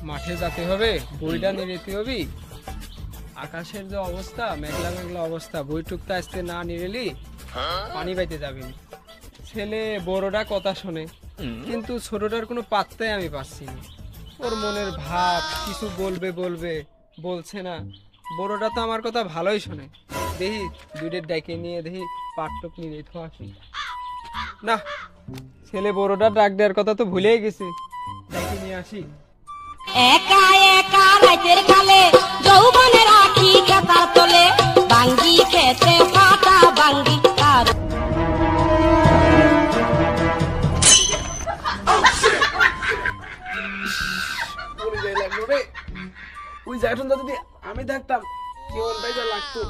মাঠে যেতে হবে, বইটা নিয়ে যেতে হবে। আকাশের যে অবস্থা, মেঘলা মেঘলা অবস্থা, বইটুকটা আজকে না নিরেলি পানি বাইতে যাবেন। ছেলে বড়টা কথা শোনে, কিন্তু ছোটটার কোনো পাত্তাই আমি পাচ্ছি না। ওর মনের ভাব কিছু বলবে বলবে, বলছে না। বড়টা তো আমার কথা ভালোই শোনে। দেখি দুইটার ডাকে নিয়ে দেখি পাটটুক নিয়ে তো আসি। না, ছেলে বড়টা ডাক দেওয়ার কথা তো ভুলেই গেছি, ডাকে নিয়ে আসি। একা একা রাতের কালে যৌবনের আখি খেতার তোলে, বাঙ্গি খেতে ফাটা বাঙ্গি তার। ওই জায়গাটা যদি আমি থাকতাম কেমনটাই যা লাগতো।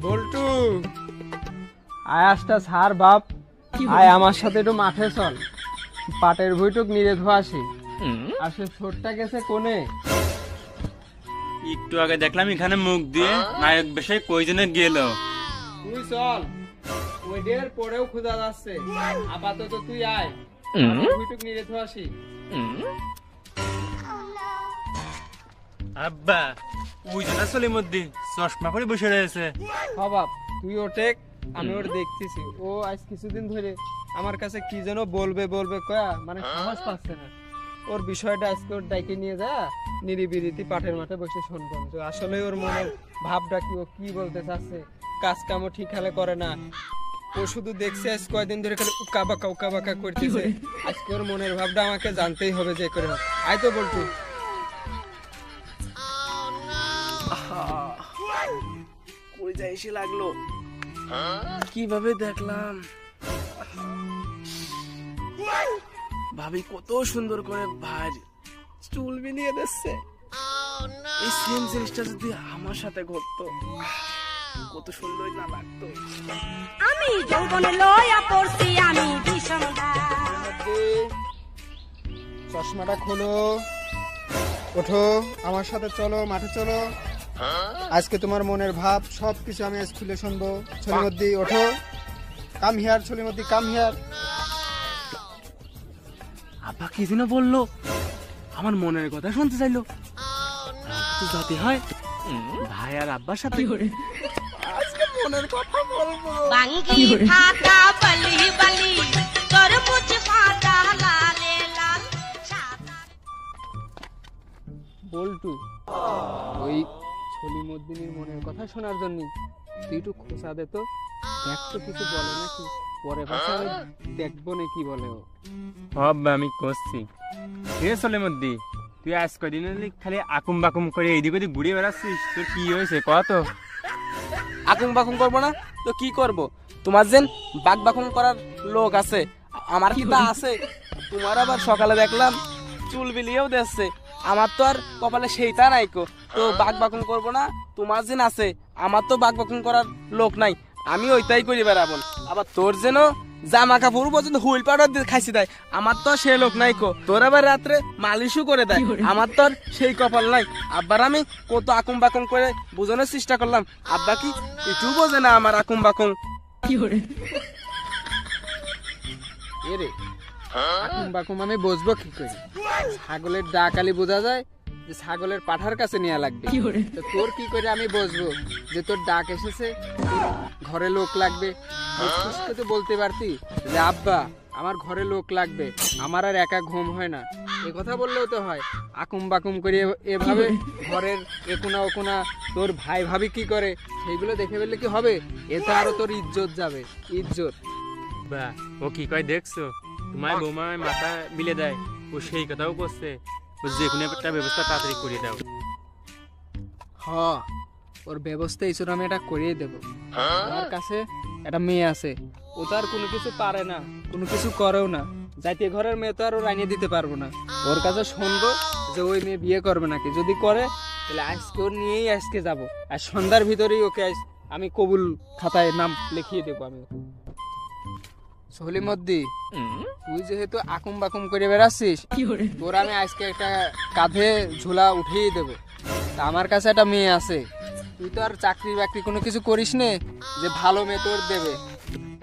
বল্টু, আয়াসটা ছাড় বাপ, আয় আমার সাথে একটু মাঠে চল, পাটের বইটুক নিরে ধোয়া আসি। আর সে ছোটটা গেছে কোনে? একটু আগে দেখলাম এখানে মুখ দিয়ে নায়ক বেশে কয়জনে গেল। তুই চল, ওই ডের পরেও খোঁজা যাচ্ছে। আপাতত তুই আয়, বইটুক নিরে ধোয়া আসি। আব্বা ওই জন্য চলির মধ্যে চশমা পরে বসে রয়েছে। হ বাপ, তুই ওটে, আমি ওর দেখতেছি। ও আজ কিছুদিন ধরে আমার কাছে কি যেন বলবে বলবে কয়া, মানে সাহস পাচ্ছে না। ওর বিষয়টা আজকে ওর ডাইকে নিয়ে যা, নিরিবিরিতি পাটের মাঠে বসে শুনবো। তো আসলে ওর মনের ভাবটা কি, ও কি বলতে চাচ্ছে। কাজ কামও ঠিক হালে করে না, ও শুধু দেখছে আজ কয়দিন ধরে খালি উকা বাকা করতেছে। আজকে ওর মনের ভাবটা আমাকে জানতেই হবে যে করে। আয় তো বলটু। কই যা এসে লাগলো, কিভাবে দেখলাম। ভাবি কত সুন্দর করে ভাই চুল বিনিয়ে দিচ্ছে। এই সেম জিনিসটা যদি আমার সাথে ঘটতো কত সুন্দর না লাগতো। আমি যৌবনে লয়া পড়ছি, আমি ভীষণ চশমাটা খোলো, ওঠো, আমার সাথে চলো, মাঠে চলো। আজকে তোমার মনের ভাব সবকিছু আমি আজ খুলে শুনবো। ছলিমদ্দি ওঠো, কাম হিয়ার, ছলিমদ্দি কাম হিয়ার। আব্বা কি যেন বললো, আমার মনের কথা শুনতে চাইলো। তো যাতে হয় ভাই আর আব্বার সাথে আজকে মনের কথা বলবো। বাঙ্গি ফাটা বলি বলি, তরমুজ ফাটা লালে লাল সাদা। বল্টু, ওই ছলিমদ্দিনীর মনের কথা শোনার জন্য তুই একটু খোঁচা দে তো, দেখ তো কিছু বলে নাকি। পরে ভাষা দেখবো না কি বলে ও। আব্বা আমি করছি রে চলির মধ্যে, তুই আজ কদিন খালি আকুম বাকুম করে এইদিক ওদিক ঘুরে বেড়াচ্ছিস। তোর কি হয়েছে কত? আকুম বাকুম করবো না তো কি করব? তোমার যেন বাক বাকুম করার লোক আছে, আমার কি তা আছে? তোমার আবার সকালে দেখলাম চুল বিলিয়েও দিচ্ছে। আমার তো আর কপালে সেইটা নাইকো, তো বাক বাকুম করবো না। তোমার যেন আছে, আমার তো বাক বাকুম করার লোক নাই, আমি ওইটাই করি বেড়াবো। আবার তোর যেন জামা কাপড় পর্যন্ত হুইল পাউডার দিয়ে খাইছি দেয়, আমার তো সে লোক নাই কো। তোর আবার রাত্রে মালিশও করে দেয়, আমার তো আর সেই কপাল নাই। আব্বার আমি কত আকুম বাকুম করে বোঝানোর চেষ্টা করলাম, আব্বা কি একটু বোঝে না আমার আকুম বাকুম। এরে আকুম বাকুম আমি বসবো কি করে? ছাগলের ডাকালি বোঝা যায় যে ছাগলের পাঠার কাছে নেওয়া লাগবে। তো তোর কি করে আমি বসবো যে তোর ডাক এসেছে, ঘরে লোক লাগবে? তো বলতে পারতি যে আব্বা আমার ঘরে লোক লাগবে, আমার আর একা ঘুম হয় না, এ কথা বললেও তো হয়। আকুম বাকুম করে এভাবে ঘরের একোনা ওকোনা তোর ভাই ভাবি কি করে সেইগুলো দেখে ফেললে কি হবে? এতে আরো তোর ইজ্জত যাবে, ইজ্জত। বা ও কি কয় দেখছো? তোমার বৌমা মাথা বিলে দেয়, ও সেই কথাও করছে, যে কোনো একটা ব্যবস্থা তাড়াতাড়ি করে দাও। হ, ওর ব্যবস্থা ঈশ্বর আমি এটা করিয়ে দেবো। আমার কাছে একটা মেয়ে আছে, ও তো আর কোনো কিছু পারে না, কোনো কিছু করেও না। জাতীয় ঘরের মেয়ে তো আর ও আনিয়ে দিতে পারবো না। ওর কাছে শুনবো যে ওই মেয়ে বিয়ে করবে নাকি। যদি করে তাহলে আজকে ওর নিয়েই আজকে যাবো, আর সন্ধ্যার ভিতরেই ওকে আমি কবুল খাতায় নাম লিখিয়ে দেবো। আমি সলিমদ্দি, তুই যেহেতু আকুম বাকুম করে বেড়াচ্ছিস, তোর আমি আজকে একটা কাঁধে ঝুলা উঠিয়ে দেবো। তা আমার কাছে একটা মেয়ে আছে, তুই তো আর চাকরি বাকরি কোনো কিছু করিস নে যে ভালো মেয়ে তোর দেবে।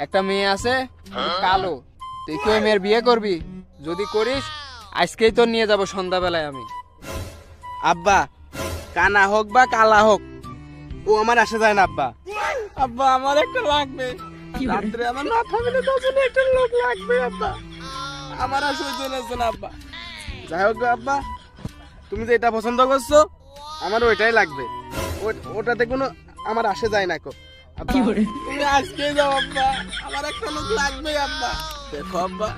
একটা মেয়ে আছে কালো, তুই কি ওই মেয়ের বিয়ে করবি? যদি করিস আজকেই তোর নিয়ে যাব সন্ধ্যাবেলায় আমি। আব্বা কানা হোক বা কালা হোক ও আমার আসে যায় না আব্বা। আব্বা আমার একটা লাগবে, রাত্রে আমার মাথা মিলে তাছাড়া একটা লোক লাগবে আব্বা, আমার আর সহ্য হচ্ছে না আব্বা। যাই হোক গো আব্বা, তুমি যে এটা পছন্দ করছো আমার ওইটাই লাগবে, ওটাতে কোনো আমার আসে যায় না কো আব্বা। তুমি আজকে যাও আব্বা, আমার একটা লোক লাগবে আব্বা। দেখো আব্বা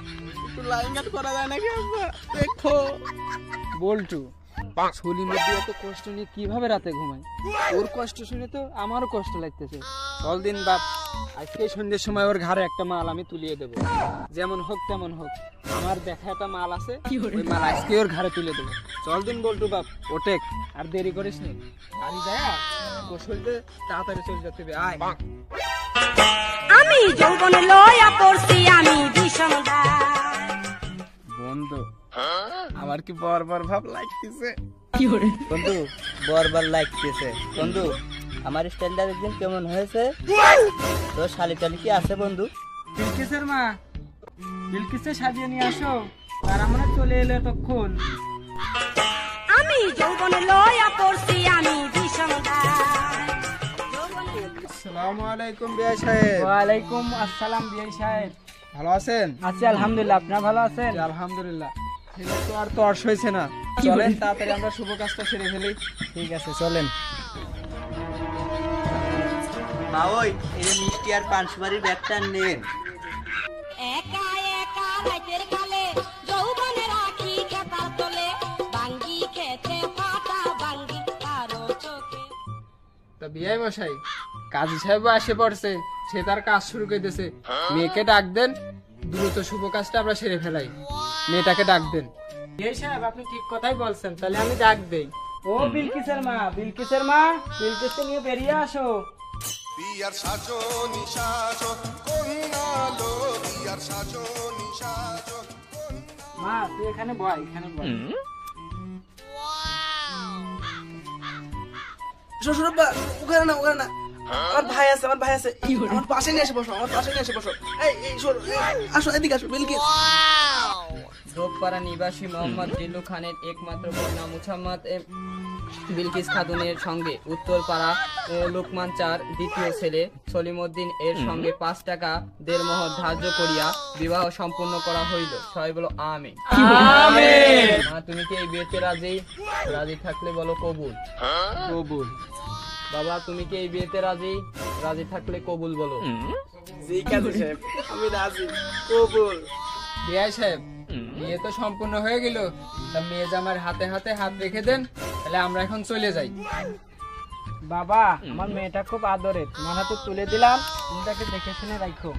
একটু লাইন কাট করা যায় নাকি আব্বা, দেখো। বল্টু সলিমুদ্দি এত কষ্ট নিয়ে কিভাবে রাতে ঘুমায়? ওর কষ্ট শুনে তো আমারও কষ্ট লাগতেছে। চল দিন বাপ, আজকে সন্ধ্যের সময় ওর ঘরে একটা মাল আমি তুলিয়ে দেবো, যেমন হোক তেমন হোক। আমার দেখা একটা মাল আছে, ওই মাল আজকে ওর ঘরে তুলে দেবো। চল দিন বল্টু বাপ, ওটেক আর দেরি করিস নি, বাড়ি যায় গোসলতে তাড়াতাড়ি চলে যেতে হবে। আয় আমি যৌবন লয়া পড়ছি আমি ভীষণ বন্ধু আমার কি বরবর ভাব লাগতেছে। বন্ধু বরবার লাগতেছে। বন্ধু আমার স্টাইলটা একদিন কেমন হয়েছে? তোর শালি টালি কি আছে বন্ধু? বিলকিসের মা, বিলকিসে সাজিয়ে নিয়ে আসো, আর আমরা চলে এলে তখন। আমি যৌবন লয়া পড়ছি আমি ভীষণ আসসালামু আলাইকুম বিআই সাহেব। ওয়ালাইকুম আসসালাম বিআই সাহেব। ভালো আছেন? আছি আলহামদুলিল্লাহ, আপনারা ভালো আছেন? জি, আলহামদুলিল্লাহ। ছেলে তো আর তর্স হয়েছে না, চলেন তাড়াতাড়ি আমরা শুভ কাজটা সেরে ফেলি। ঠিক আছে চলেন। মা ওই এই মিষ্টি আর পান সুপারির ব্যাগটা নেন। একা একা রাতের কালে যৌবনে রাখি খেতার তলে বাঙ্গি খেতে ফাটা বাঙ্গি কারো চোখে। তা বিআই মশাই, কাজী সাহেব আসে পড়ছে, সে তার কাজ শুরু করে দিয়েছে। মেয়েকে ডাক দেন, দ্রুত শুভ কাজটা আমরা সেরে ফেলাই। মেয়েটাকে ডাক দেন। বিআই সাহেব আপনি ঠিক কথাই বলছেন, তাহলে আমি ডাক দেই। ও বিলকিসের মা, বিলকিসের মা, বিলকিসকে নিয়ে বেরিয়ে আসো। বিয়ার সাজনি সাজো কন্যা লো, বিয়ার সাজনি সাজো। মা তুই এখানে বয়, এখানে বয়। শ্বশুর আব্বা ওখানে না, ওখানে না, আমার ভাই আছে, আমার ভাই আছে, আমার পাশে নিয়ে এসে বসো, আমার পাশে নিয়ে এসে বসো। এই শোনো, আসো এদিকে আসো বিলকিস। রোগপাড়া নিবাসী মোহাম্মদ জিল্লু খানের একমাত্র কন্যা মুহাম্মদ বিলকিস খাতুনের সঙ্গে উত্তরপাড়া লোকমান চার দ্বিতীয় ছেলে সলিমউদ্দিন এর সঙ্গে 5 টাকা দেড়মোহর ধার্য করিয়া বিবাহ সম্পূর্ণ করা হইল। সবাই বলো আমিন। মা তুমি কি এই বিয়েতে রাজি? রাজি থাকলে বলো কবুল। কবুল। বাবা তুমি কি এই বিয়েতে রাজি? রাজি থাকলে কবুল বলো। জি কাজী সাহেব আমি রাজি, কবুল। বিআই সাহেব, বিয়ে তো সম্পূর্ণ হয়ে গেল, তা মেয়ে জামার হাতে হাতে হাত রেখে দেন, তাহলে আমরা এখন চলে যাই। বাবা আমার মেয়েটা খুব আদরের, তোমার হাতে তুলে দিলাম, তুমি তাকে দেখে শুনে রাখো।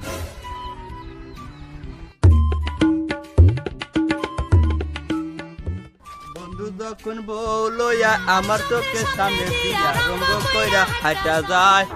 বন্ধু যখন বউ লইয়া আমার চোখের সামনে দিয়া রঙ্গ কইরা হাঁটা যায়,